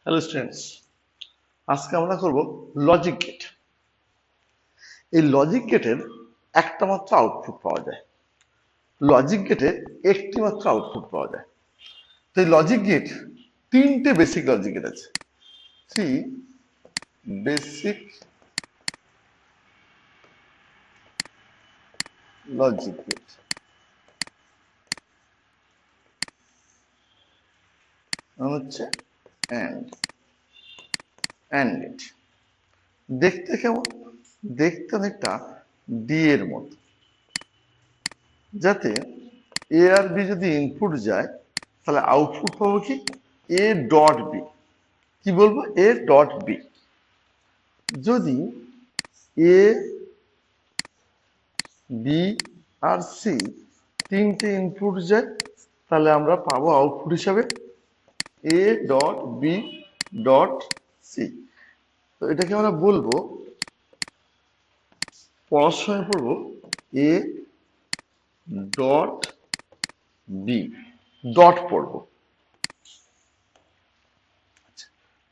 Hello students, আজকে আমরা করব লজিক গেট। এই লজিক গেটের একটা মাত্র আউটপুট পাওয়া যায়। লজিক গেটে একটি মাত্র আউটপুট পাওয়া যায়। তো এই লজিক গেট তিনটে বেসিক লজিক গেট আছে। Three basic logic gate. হচ্ছে অ্যান্ড গেট। দেখতে কেমন? দেখতে অনেকটা ডি এর মতো, যাতে এ আর বি যদি ইনপুট যায় তাহলে আউটপুট পাবো কি এ ডট বি। কি বলবো? A dot B. যদি এ বি আর সি তিনটে ইনপুট যায় তাহলে আমরা পাবো আউটপুট হিসাবে A dot B dot C. তো এটাকে আমরা বলবো, পড়ার সময় পড়বো এ ডট বি ডট পড়বো।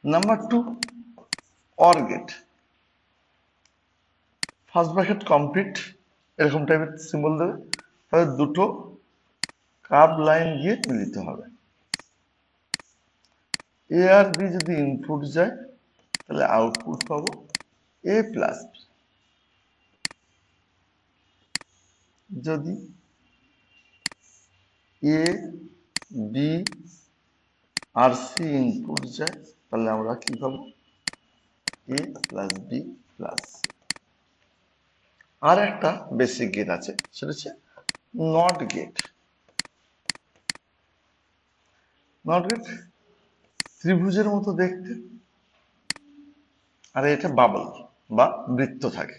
Number two, or gate. First bracket complete এরকম টাইপের সিম্বল দেবে, তাহলে দুটো কার্ভ লাইন গিয়ে মিলিত হবে। এ আর বি যদি ইনপুট যায় তাহলে আউটপুট পাবো এ প্লাস বি। যদি এ বি আর সি ইনপুট যায় তাহলে আমরা কি পাবো? এ প্লাস বি প্লাস সি। আর একটা বেসিক গেট আছে, সেটা হচ্ছে নট গেট। নট গেট ত্রিভুজের মতো দেখতে, আর এটা বাবল বা বৃত্ত থাকে।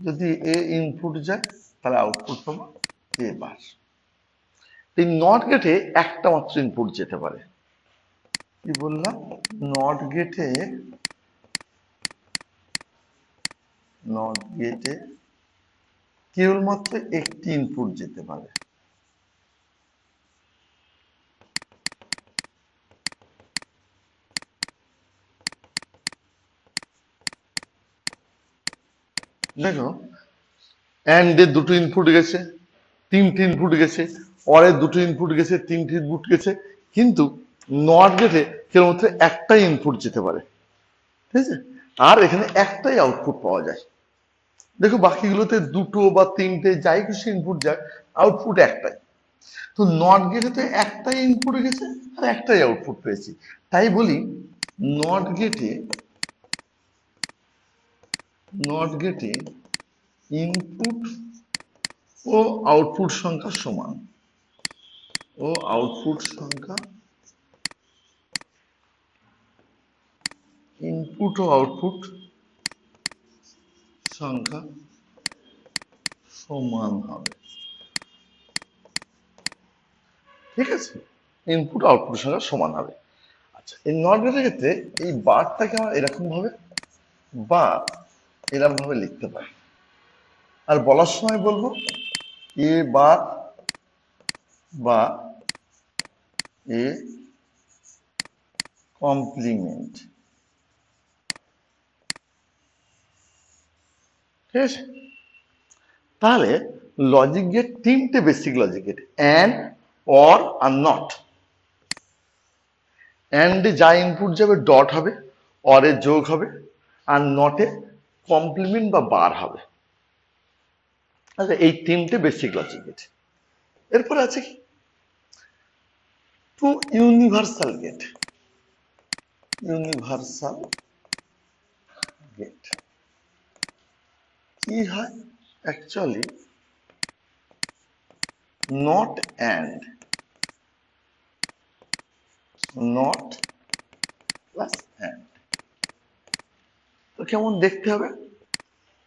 যদি এ ইনপুট যায় তাহলে আউটপুট পাবো এ বার। এই নট গেটে একটা মাত্র ইনপুট যেতে পারে। কি বললাম? নট গেটে কেবলমাত্র একটি ইনপুট যেতে পারে। দেখো, অ্যান্ড এর দুটো ইনপুট গেছে, তিনটে ইনপুট গেছে, অরের দুটো ইনপুট গেছে, তিনটে ইনপুট গেছে, কিন্তু নট গেটে কেবলমাত্র একটাই ইনপুট যেতে পারে। ঠিক আছে? আর এখানে একটাই আউটপুট পাওয়া যায়। দেখো বাকিগুলোতে দুটো বা তিনটে যাই কিছু ইনপুট যাক, আউটপুট একটাই। তো নট গেটে তো একটাই ইনপুট গেছে আর একটাই আউটপুট পেয়েছি, তাই বলি নট গেটে ইনপুট ও আউটপুট সংখ্যা সমান। ইনপুট ও আউটপুট সংখ্যা সমান হবে। ঠিক আছে? ইনপুট আউটপুট সংখ্যা সমান হবে। আচ্ছা, এই নট গেটের ক্ষেত্রে এই বারটাকে আমরা এরকম ভাবে বা এরকম ভাবে লিখতে পারি। আর বলার সময় বলবো এ বার বা এ কমপ্লিমেন্ট। ঠিক আছে? তাহলে লজিক গেট তিনটে basic logic gate, and, or আর নট। অ্যান্ডে যা ইনপুট যাবে ডট হবে, অরে যোগ হবে, আর নটে কমপ্লিমেন্ট বা বার হবে। আচ্ছা, এই তিনটে বেসিক লজিক গেট। এরপরে আছে কি two universal gate. Universal gate কি হয়? Actually not and, not plus and. তো কেমন দেখতে হবে?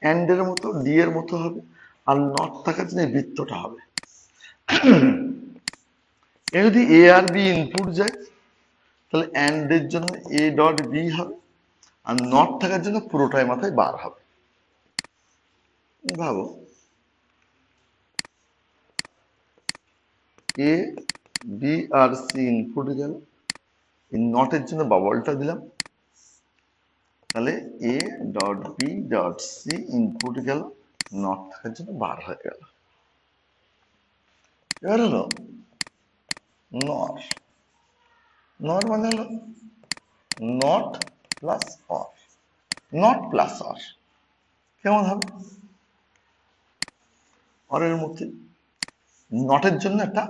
অ্যান্ড এর মতো, ডি এর মতো হবে, আর নট থাকার জন্য এই বৃত্তটা হবে। এ যদি এ আর বি ইনপুট যায় তাহলে অ্যান্ড এর জন্য এ ডট বি হবে, আর নট থাকার জন্য পুরোটাই মাথায় বার হবে। ভাবো এ বি আর সি ইনপুট গেল, এই নটের জন্য বাবলটা দিলাম, তাহলে A dot B dot C input গেল, নট থাকার জন্য বার হয়ে গেল। এবার হলো নর। নর মানে হলো not plus or. Not plus or কেমন হবে? অরের মধ্যে নটের জন্য একটা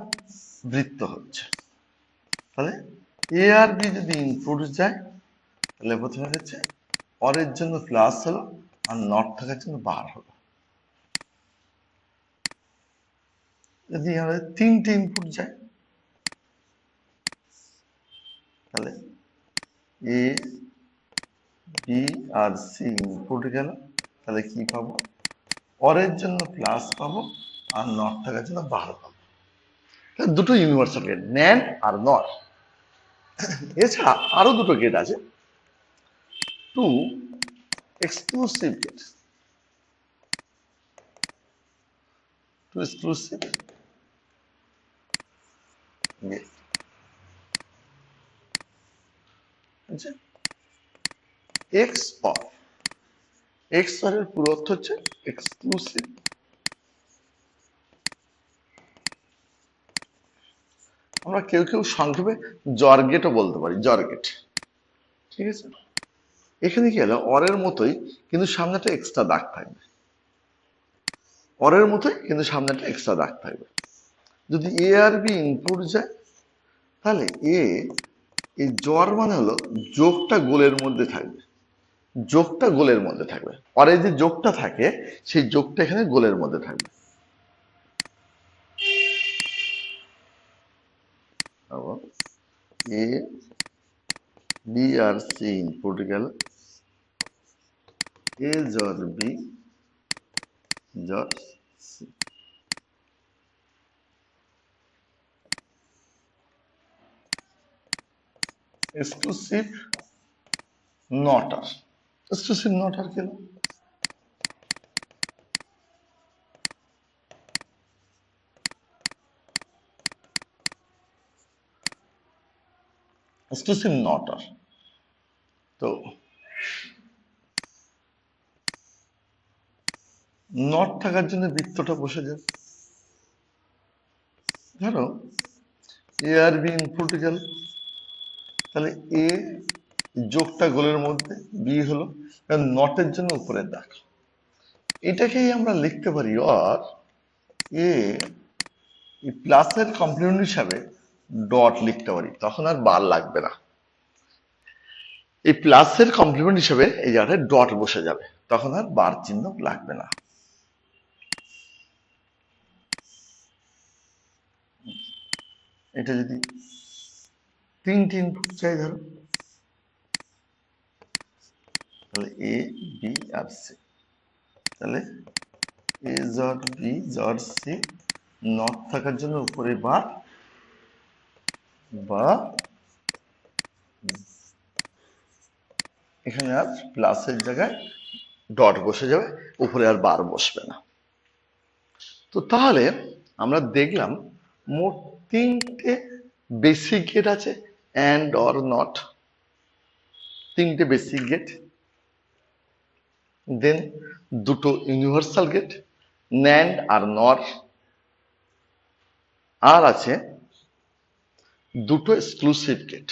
বৃত্ত হচ্ছে, তাহলে এ আর বি যদি ইনপুট যায় তাহলে প্রথমে হচ্ছে অরের জন্য প্লাস হলো আর নট থাকার জন্য বার হলো। যদি আমাদের তিনটে ইনপুট যায় তাহলে এ বি আর সি ইনপুট গেল, তাহলে কি পাবো? অরের জন্য প্লাস পাবো আর নট থাকার জন্য বার পাবো। দুটো ইউনিভার্সাল গেট, ন্যান্ড আর নর। এছাড়া আরো দুটো গেট আছে, two exclusive gate. Two exclusive gate আচ্ছা, এক্স অর। এক্স অরের পুরো অর্থ হচ্ছে এক্সক্লুসিভ। আমরা কেউ কেউ সংক্ষেপে জর গেটও বলতে পারি, জর গেট। ঠিক আছে, এখানে কি হলো, অরের মতোই কিন্তু সামনে একটা এক্সট্রা দাগ থাকবে। অরের মতোই কিন্তু সামনে একটা এক্সট্রা দাগ থাকবে। যদি এ আর বি ইনপুট যায় তাহলে এ, এই জর মানে হলো যোগটা গোলের মধ্যে থাকবে, যোগটা গোলের মধ্যে থাকবে। অরে যে যোগটা থাকে সেই যোগটা এখানে গোলের মধ্যে থাকবে। এ বি আর সি ইনপুট গেল, A xor B xor C. Exclusive not or. Exclusive not or কেন? এক্সক্লুসিভ নট আর, তো নট থাকার জন্য বৃত্তটা বসে যায়। ধরো এ আর বি ইনপুট গেল, তাহলে এ যোগটা গোলের মধ্যে, বি হলো নটের জন্য উপরের দাগ। এটাকেই আমরা লিখতে পারি অর এ প্লাসের কমপ্লিমেন্ট হিসাবে ডট লিখতে পারি, তখন আর বার লাগবে না। এই প্লাসের কমপ্লিমেন্ট হিসাবে এই জায়গাটায় ডট বসে যাবে, তখন আর বার চিহ্ন লাগবে না। এটা যদি তিনটি ইনপুট চাই ধরো, তাহলে এ বি আর সি, তাহলে এ জট বি জট সি, নট থাকার জন্য উপরে বার, বা এখানে আর প্লাসের জায়গায় ডট বসে যাবে, উপরে আর বার বসবে না। তো তাহলে আমরা দেখলাম মোট তিনটে বেসিক গেট আছে, অ্যান্ড অর নট, তিনটে বেসিক গেট। দেন দুটো ইউনিভার্সাল গেট, ন্যান্ড আর নর। আর আছে দুটো এক্সক্লুসিভ গেট,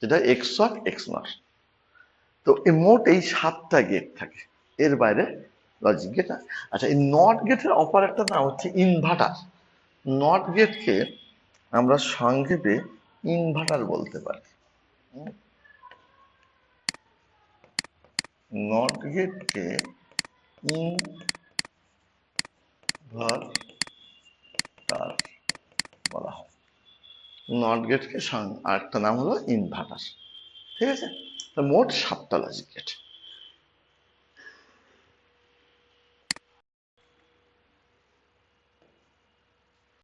যেটা এক্স অর এক্স নর। তো এই মোট এই 7টা গেট থাকে, এর বাইরে লজিক গেট। আচ্ছা, এই নট গেটের অপারেটর নাম হচ্ছে ইনভার্টার। নট গেটকে আমরা সংক্ষেপে ইনভার্টার বলতে পারি। নট গেটকে ইনভার্টার বলা হয়। নট গেটকে আরেকটা নাম হলো ইনভার্টার। ঠিক আছে, তো মোট 7টা লজিক গেট।